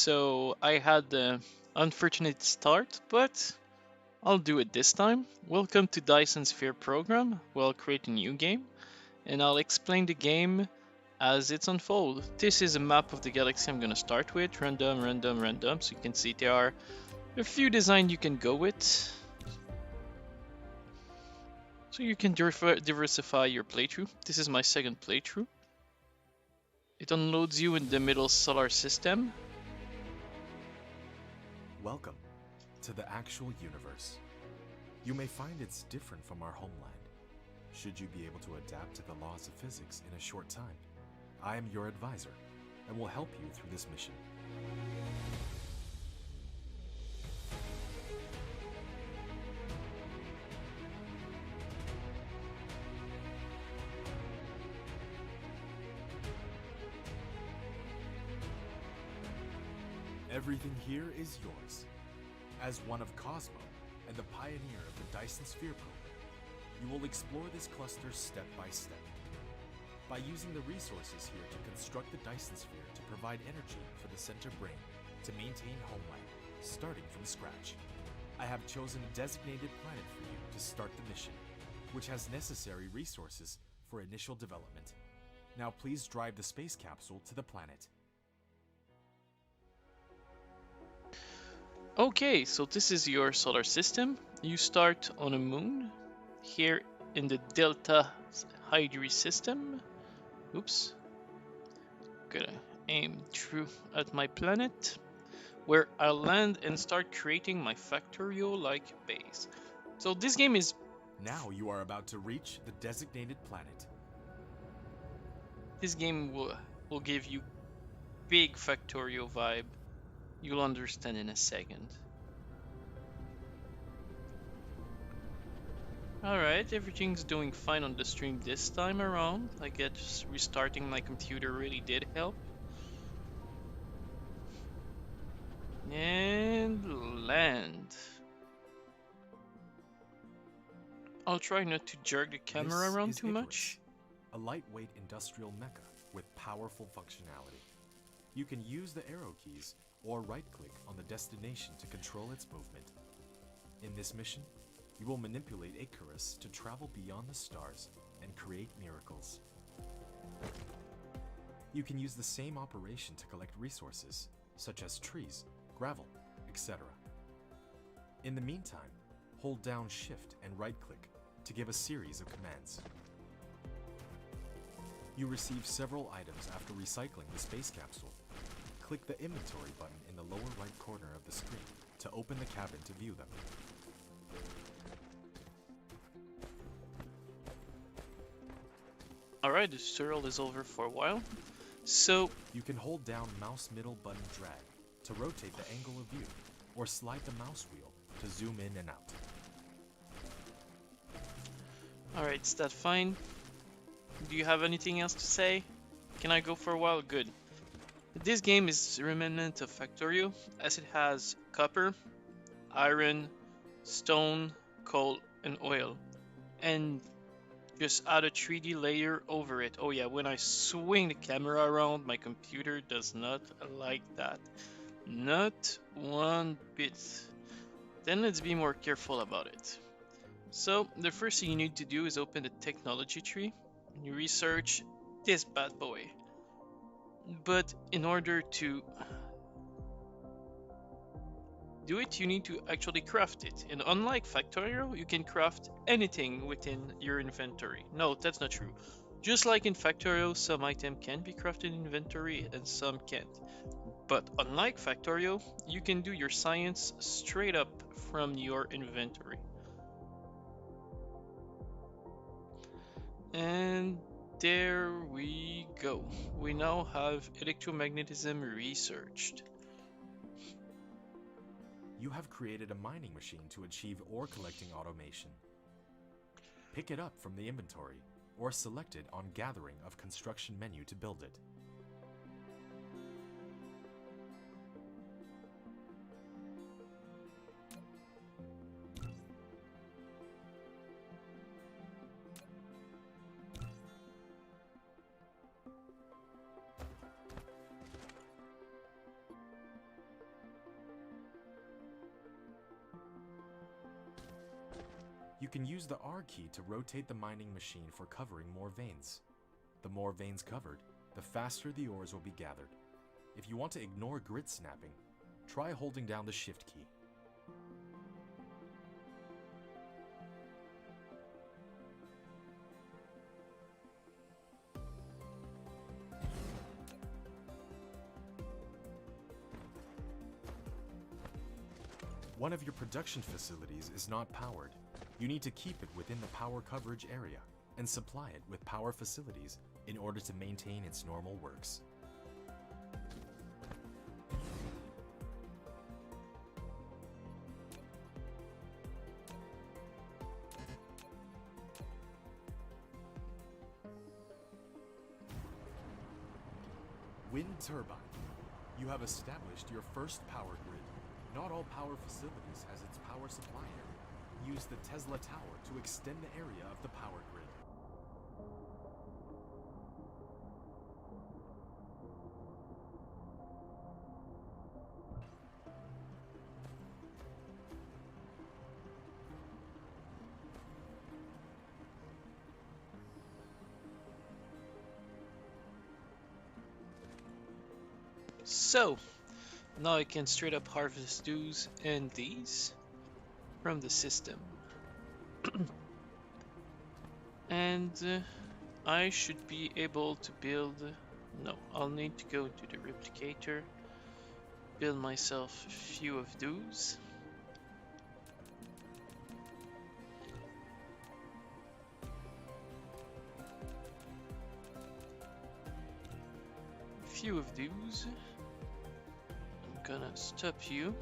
So I had the unfortunate start, but I'll do it this time. Welcome to Dyson Sphere program. We'll create a new game, and I'll explain the game as it's unfold. This is a map of the galaxy I'm gonna start with, random, random, random. So you can see there are a few designs you can go with. So you can diversify your playthrough. This is my second playthrough. It unloads you in the middle solar system. Welcome to the actual universe. You may find it's different from our homeland. Should you be able to adapt to the laws of physics in a short time, I am your advisor and will help you through this mission. Everything here is yours. As one of Cosmo and the pioneer of the Dyson Sphere program, you will explore this cluster step by step. By using the resources here to construct the Dyson Sphere to provide energy for the center brain to maintain homeland, starting from scratch. I have chosen a designated planet for you to start the mission, which has necessary resources for initial development. Now please drive the space capsule to the planet. Okay, so this is your solar system. You start on a moon here in the Delta Hydri system. Oops. Gonna aim true at my planet, where I'll land and start creating my factorio-like base. So this game is... Now you are about to reach the designated planet. This game will give you big factorio vibe. You'll understand in a second. Alright, everything's doing fine on the stream this time around. I guess restarting my computer really did help. And land. I'll try not to jerk the camera around too much. A lightweight industrial mecha with powerful functionality. You can use the arrow keys or right-click on the destination to control its movement. In this mission, you will manipulate Icarus to travel beyond the stars and create miracles. You can use the same operation to collect resources, such as trees, gravel, etc. In the meantime, hold down Shift and right-click to give a series of commands. You receive several items after recycling the space capsule. Click the inventory button in the lower right corner of the screen to open the cabin to view them. Alright, the tutorial is over for a while. So you can hold down mouse middle button drag to rotate the angle of view, or slide the mouse wheel to zoom in and out. Alright, is that fine? Do you have anything else to say? Can I go for a while? Good. This game is a remnant of Factorio, as it has copper, iron, stone, coal, and oil. And just add a 3D layer over it. Oh yeah, when I swing the camera around, my computer does not like that. Not one bit. Then let's be more careful about it. So, the first thing you need to do is open the technology tree. You research this bad boy. But in order to do it, you need to actually craft it. And unlike Factorio, you can craft anything within your inventory. No, that's not true. Just like in Factorio, some item can be crafted in inventory and some can't. But unlike Factorio, you can do your science straight up from your inventory. And there we go. We now have electromagnetism researched. You have created a mining machine to achieve ore collecting automation. Pick it up from the inventory, or select it on Gathering of Construction menu to build it. You can use the R key to rotate the mining machine for covering more veins. The more veins covered, the faster the ores will be gathered. If you want to ignore grid snapping, try holding down the Shift key. One of your production facilities is not powered. You need to keep it within the power coverage area and supply it with power facilities in order to maintain its normal works. Wind turbine. You have established your first power grid. Not all power facilities has its power supply area. Use the Tesla Tower to extend the area of the power grid. So, now I can straight up harvest those and these from the system. And I should be able to build... No, I'll need to go to the replicator, build myself a few of those. Few of those. I'm gonna stop you,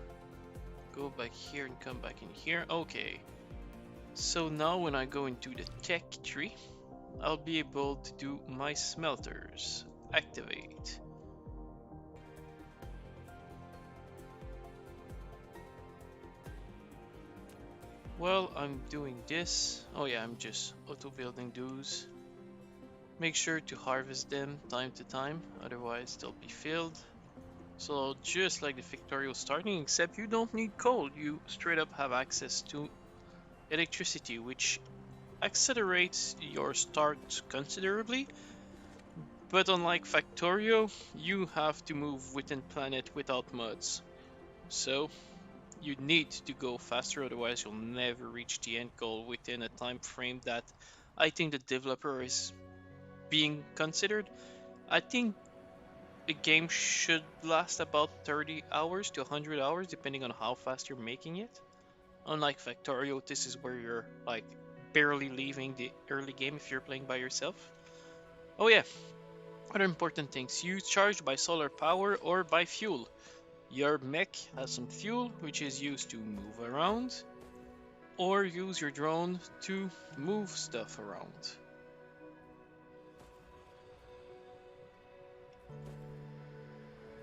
go back here and come back in here. Okay, so now when I go into the tech tree, I'll be able to do my smelters. Activate. Well, I'm doing this. Oh yeah, I'm just auto building those. Make sure to harvest them time to time, otherwise they'll be filled. So just like the factorio starting, except you don't need coal, you straight up have access to electricity, which accelerates your start considerably. But unlike factorio, you have to move within planet without mods. So you need to go faster, otherwise you'll never reach the end goal within a time frame that I think the developer is being considered. I think a game should last about 30 hours to 100 hours depending on how fast you're making it. Unlike Factorio, this is where you're like barely leaving the early game if you're playing by yourself. Oh yeah, other important things. Use charged by solar power or by fuel. Your mech has some fuel which is used to move around, or use your drone to move stuff around.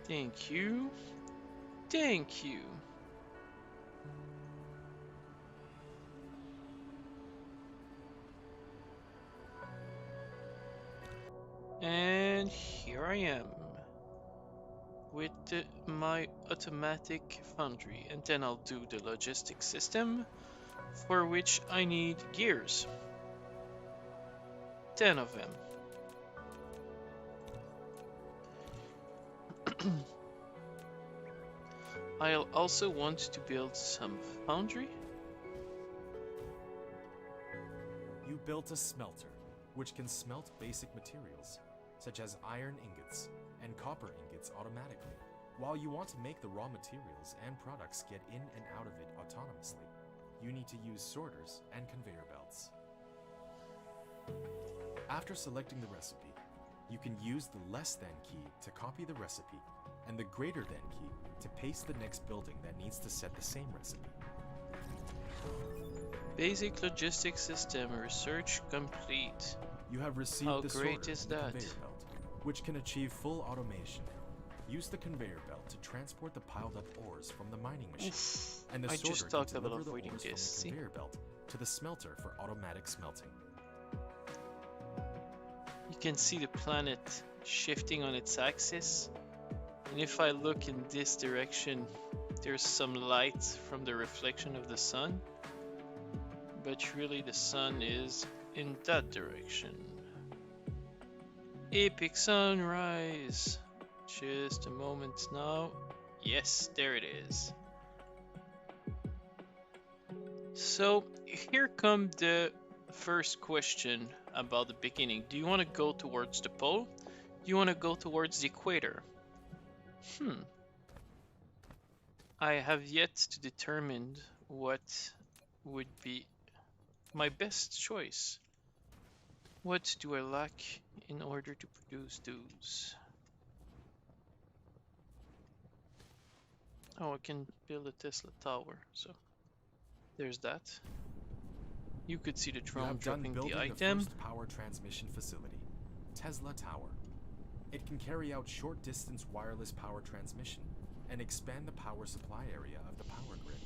Thank you. Thank you. And here I am with my automatic foundry, and then I'll do the logistics system, for which I need gears. 10 of them. I'll also want to build some foundry. You built a smelter, which can smelt basic materials, such as iron ingots and copper ingots automatically. While you want to make the raw materials and products get in and out of it autonomously, you need to use sorters and conveyor belts. After selecting the recipe, you can use the less than key to copy the recipe and the greater than key to paste the next building that needs to set the same recipe. Basic logistics system research complete. You have received How the great sorter is and the that? conveyor belt, which can achieve full automation. Use the conveyor belt to transport the piled up ores from the mining machine, and the I sorter just talked can about deliver the avoiding ores this, from the see? conveyor belt to the smelter for automatic smelting. You can see the planet shifting on its axis, and if I look in this direction, there's some light from the reflection of the sun. but really the sun is in that direction. Epic sunrise. Just a moment now. Yes, there it is. So here comes the first question about the beginning. Do you want to go towards the pole? Do you want to go towards the equator? I have yet to determine what would be my best choice. What do I lack in order to produce those? Oh, I can build a Tesla tower, so there's that. You could see the You drone have done dropping the building the item. first power transmission facility, Tesla Tower. It can carry out short-distance wireless power transmission and expand the power supply area of the power grid.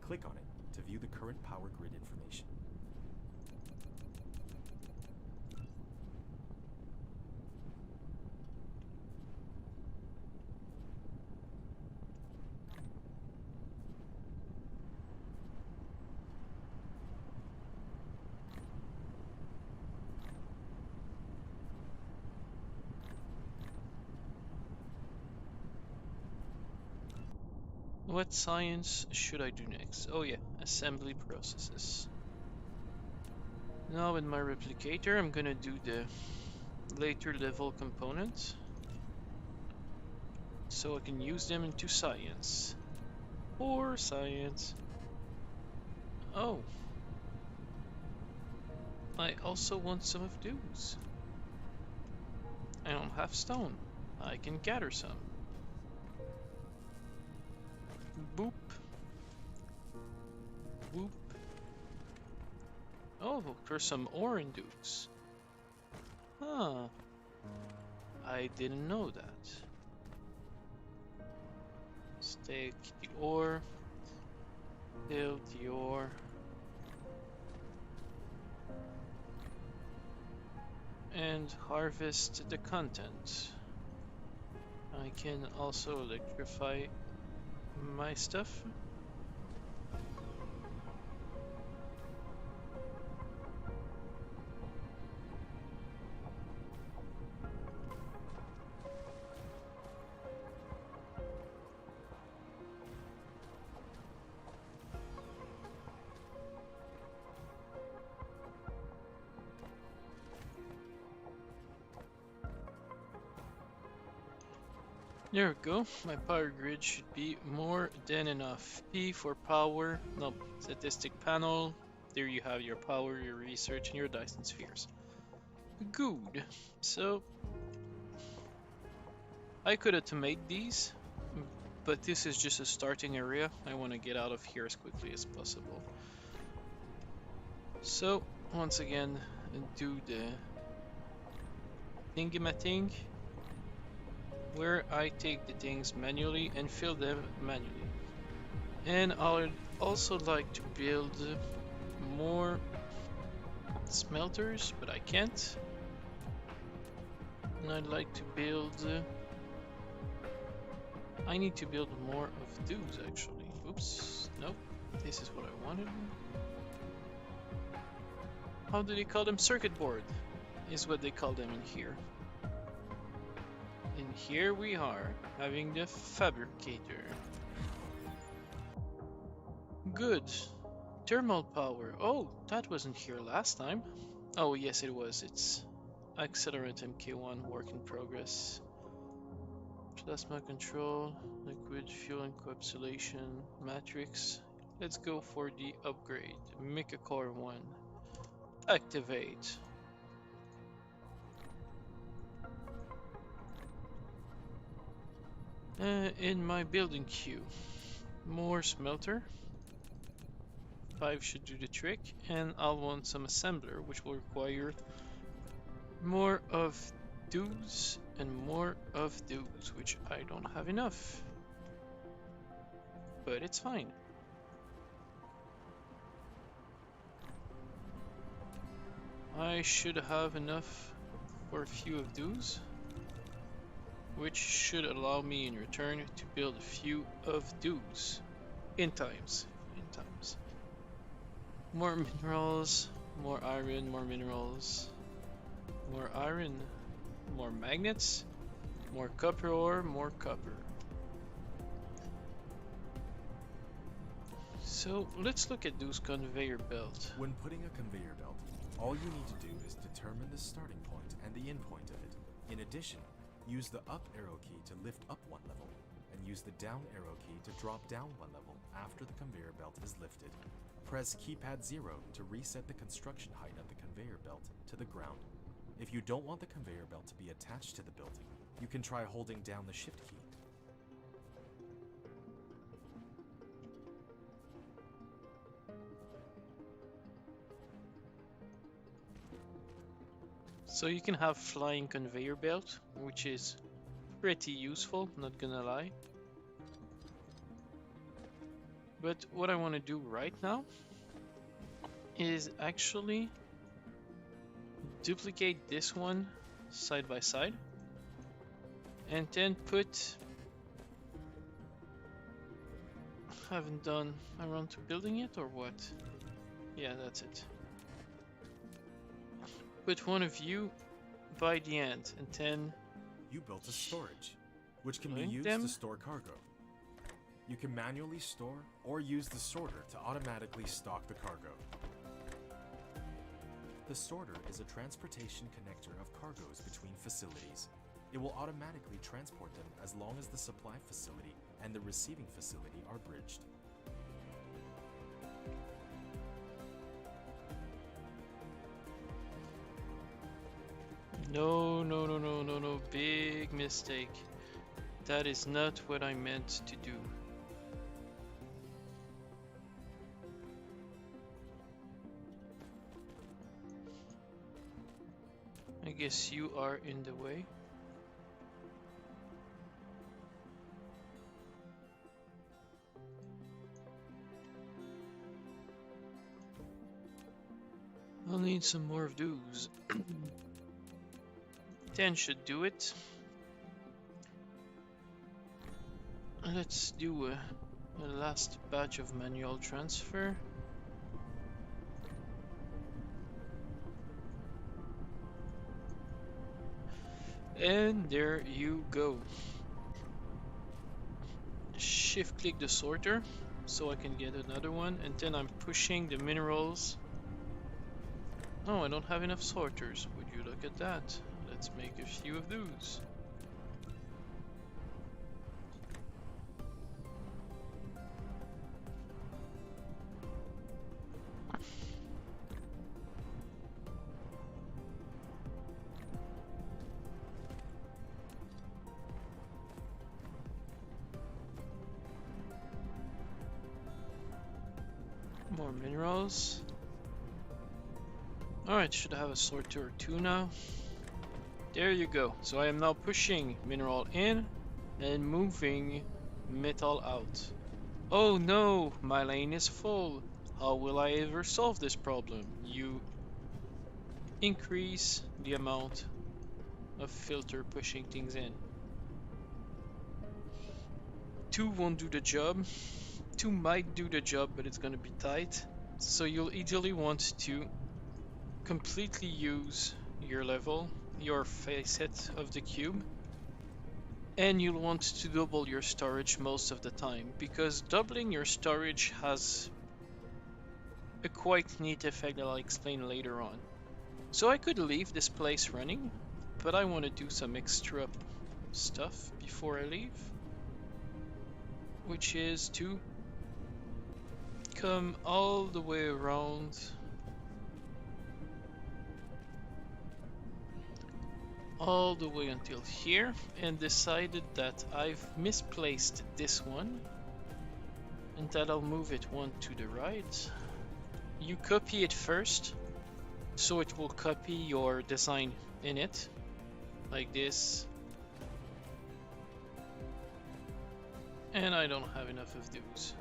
Click on it to view the current power grid information. What science should I do next? Oh yeah, assembly processes. Now with my replicator, I'm gonna do the later level components, so I can use them into science. Or science. Oh, I also want some of those. I don't have stone. I can gather some. Boop. Boop. Oh, there's some ore in those. Huh. I didn't know that. Stake the ore. Build the ore. And harvest the content. I can also electrify my stuff. There we go. My power grid should be more than enough. P for power. No, statistic panel. There you have your power, your research, and your Dyson spheres. Good. So I could automate these, but this is just a starting area. I want to get out of here as quickly as possible. So once again, do the thingy-ma-thing, where I take the things manually and fill them manually. And I would also like to build more smelters, but I can't. And I'd like to build... I need to build more of those actually. Oops, nope, this is what I wanted. How do they call them? Circuit board is what they call them in here. And here we are, having the fabricator. Good. Thermal power. Oh, that wasn't here last time. Oh, yes it was. It's Accelerant MK1, work in progress. Plasma control, liquid fuel encapsulation, matrix. Let's go for the upgrade. Mecha Core 1. Activate. In my building queue, more smelter. 5 should do the trick, and I'll want some assembler, which will require more of those and more of those, which I don't have enough. But it's fine. I should have enough for a few of those, which should allow me in return to build a few of those in times. More minerals, more iron, more minerals, more iron, more magnets, more copper ore, more copper. So let's look at those conveyor belts. When putting a conveyor belt, all you need to do is determine the starting point and the end point of it. In addition, use the up arrow key to lift up one level, and use the down arrow key to drop down one level after the conveyor belt is lifted. Press keypad 0 to reset the construction height of the conveyor belt to the ground. If you don't want the conveyor belt to be attached to the building, you can try holding down the shift key. So you can have flying conveyor belt, which is pretty useful, not gonna lie. But what I want to do right now is actually duplicate this one side by side and then put, haven't done around to building it or what? Yeah, that's it. Put one of you by the end and then You built a storage, which can be link used them. to store cargo. You can manually store or use the sorter to automatically stock the cargo. The sorter is a transportation connector of cargoes between facilities. It will automatically transport them as long as the supply facility and the receiving facility are bridged. No, no, no, no, no, no, big mistake. That is not what I meant to do. I guess you are in the way. I'll need some more of those. 10 should do it. Let's do a last batch of manual transfer. And there you go. Shift click the sorter so I can get another one, and then I'm pushing the minerals. Oh, I don't have enough sorters. Would you look at that? Let's make a few of those. More minerals. Alright, should have a sorter or two now. There you go. So I am now pushing mineral in and moving metal out. Oh no, my lane is full. How will I ever solve this problem? You increase the amount of filter pushing things in. 2 won't do the job. 2 might do the job, but it's gonna be tight. So you'll ideally want to completely use your level, your facet of the cube, and you'll want to double your storage most of the time, because doubling your storage has a quite neat effect that I'll explain later on. So I could leave this place running, but I want to do some extra stuff before I leave, which is to come all the way around all the way until here, and decided that I've misplaced this one and that I'll move it one to the right. You copy it first, so it will copy your design in it, like this. And I don't have enough of those.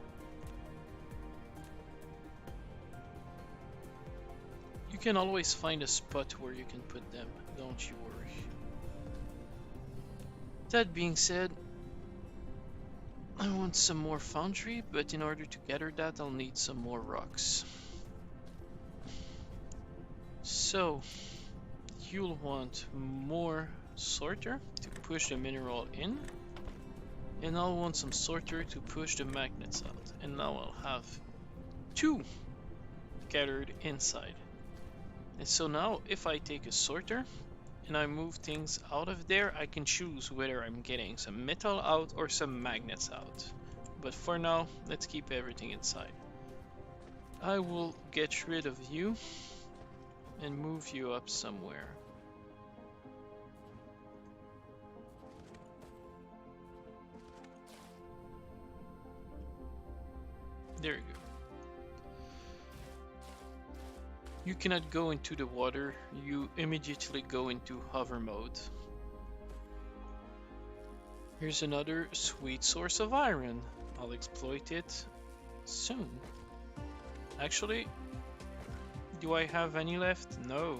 You can always find a spot where you can put them, don't you worry. That being said, I want some more foundry, but in order to gather that I'll need some more rocks. So you'll want more sorter to push the mineral in, and I'll want some sorter to push the magnets out, and now I'll have two gathered inside. And so now if I take a sorter and I move things out of there, I can choose whether I'm getting some metal out or some magnets out. But for now, let's keep everything inside. I will get rid of you and move you up somewhere. There you go. You cannot go into the water, you immediately go into hover mode. Here's another sweet source of iron. I'll exploit it soon. Actually, do I have any left? No.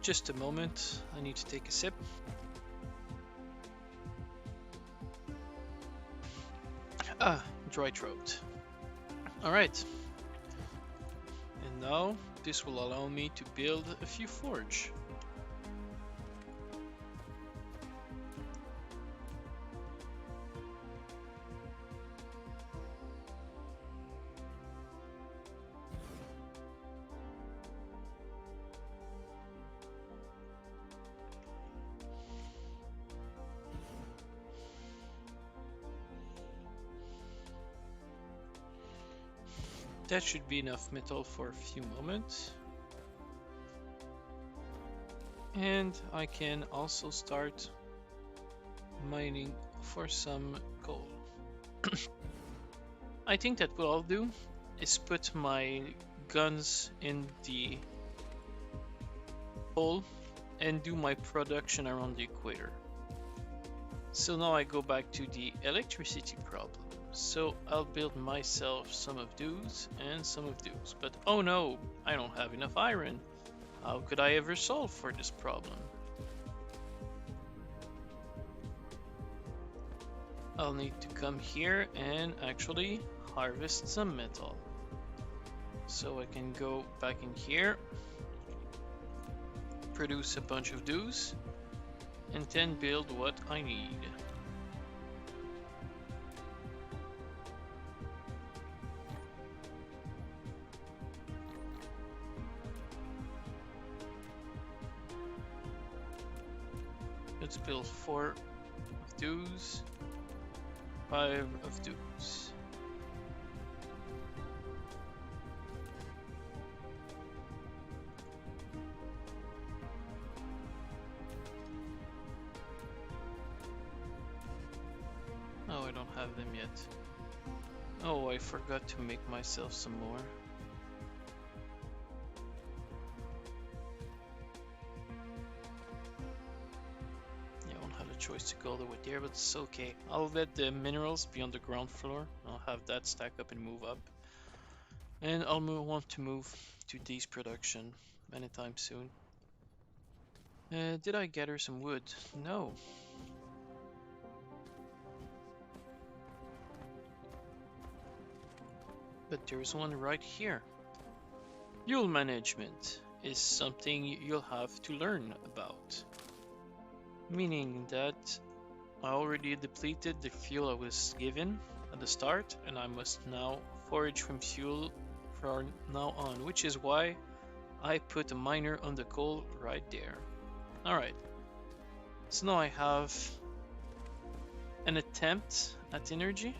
Just a moment, I need to take a sip. Dry throat. Alright. And now, this will allow me to build a few forge. That should be enough metal for a few moments. And I can also start mining for some coal. I think that what I'll do is put my guns in the hole and do my production around the equator. So now I go back to the electricity problem. So I'll build myself some of those and some of those. But oh no, I don't have enough iron. How could I ever solve for this problem? I'll need to come here and actually harvest some metal. So I can go back in here, produce a bunch of those, and then build what I need. Let's build 4 of those, 5 of those. Oh, I don't have them yet. Oh, I forgot to make myself some more. Choice to go all the way there, but it's okay. I'll let the minerals be on the ground floor. I'll have that stack up and move up. And I'll want to move to these production anytime soon. Did I gather some wood? No. But there's one right here. Fuel management is something you'll have to learn about. Meaning that I already depleted the fuel I was given at the start, and I must now forage from fuel from now on, which is why I put a miner on the coal right there. Alright, so now I have an attempt at energy.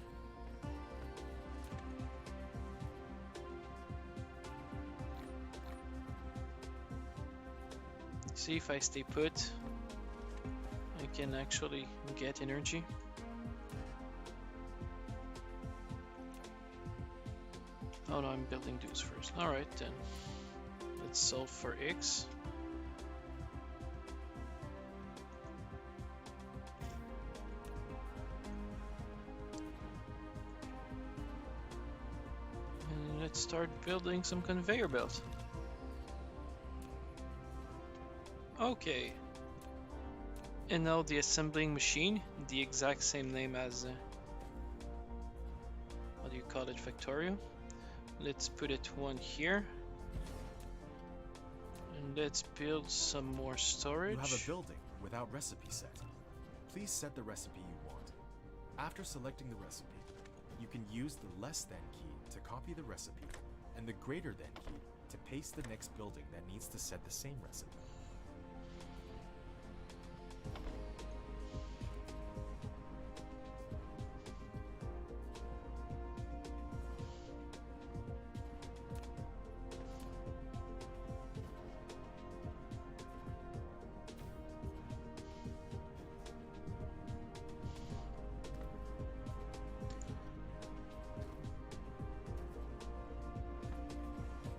See if I stay put, I can actually get energy. Oh no, I'm building those first. Alright then. Let's solve for X. And let's start building some conveyor belt. Okay. And now the assembling machine, the exact same name as call it factorio. Let's put it one here. And let's build some more storage. You have a building without recipe set. Please set the recipe you want. After selecting the recipe, you can use the less than key to copy the recipe and the greater than key to paste the next building that needs to set the same recipe.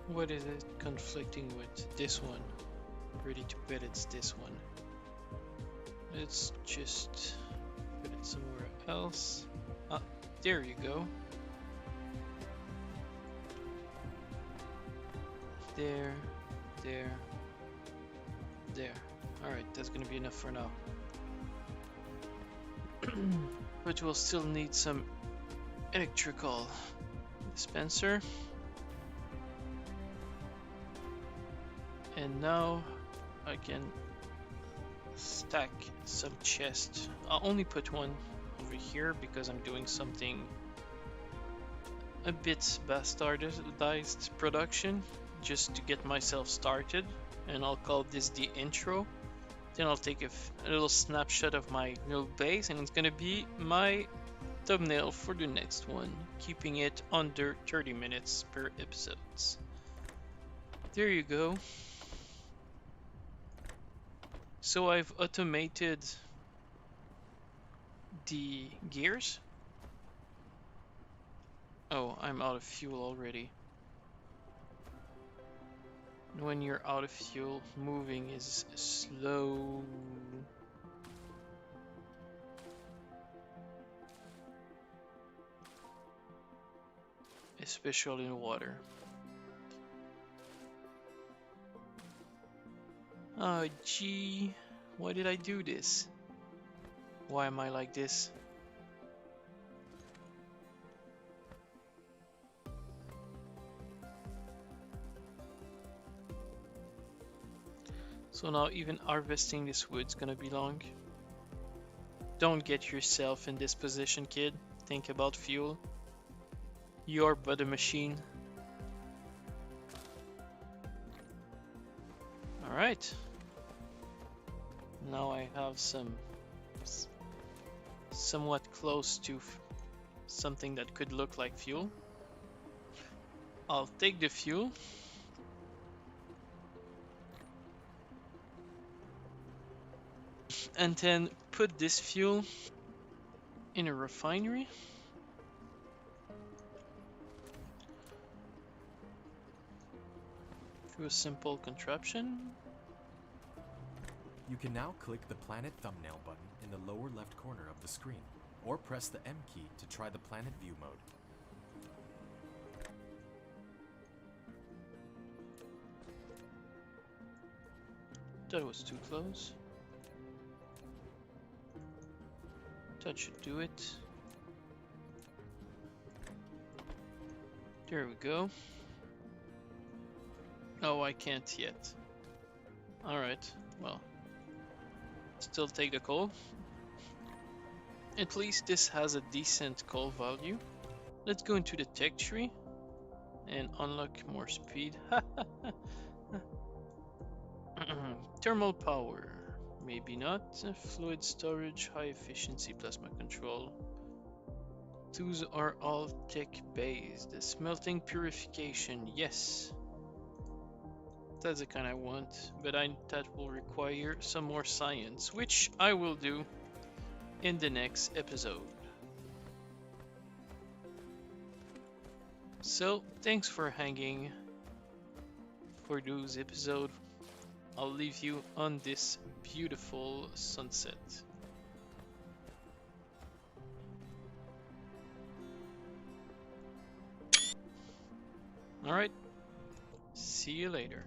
What is it conflicting with this one? Ready to bet it's this one. Let's just put it somewhere else. Ah, there you go. There, there, there. Alright, that's gonna be enough for now. But we'll still need some electrical dispenser. And now I can stack some chests. I'll only put one over here because I'm doing something a bit bastardized production just to get myself started, and I'll call this the intro. Then I'll take a little snapshot of my little base, and it's gonna be my thumbnail for the next one, keeping it under 30 minutes per episodes. There you go. So I've automated the gears. Oh, I'm out of fuel already. When you're out of fuel, moving is slow. Especially in water. Oh gee, why did I do this? Why am I like this? So now even harvesting this wood's gonna be long. Don't get yourself in this position, kid. Think about fuel. You're but a machine. Alright. Now I have somewhat close to something that could look like fuel. I'll take the fuel. And then put this fuel in a refinery. Through a simple contraption. You can now click the planet thumbnail button in the lower left corner of the screen, or press the M key to try the planet view mode. That was too close. That should do it. There we go. Oh, I can't yet. Alright, well. Still take the coal. At least this has a decent coal value. Let's go into the tech tree and unlock more speed. Thermal power. Maybe not. Fluid storage, high efficiency plasma control. Those are all tech based. Smelting purification, yes. That's the kind I want, but that will require some more science, which I will do in the next episode. So, thanks for hanging for those episodes. I'll leave you on this beautiful sunset. Alright, see you later.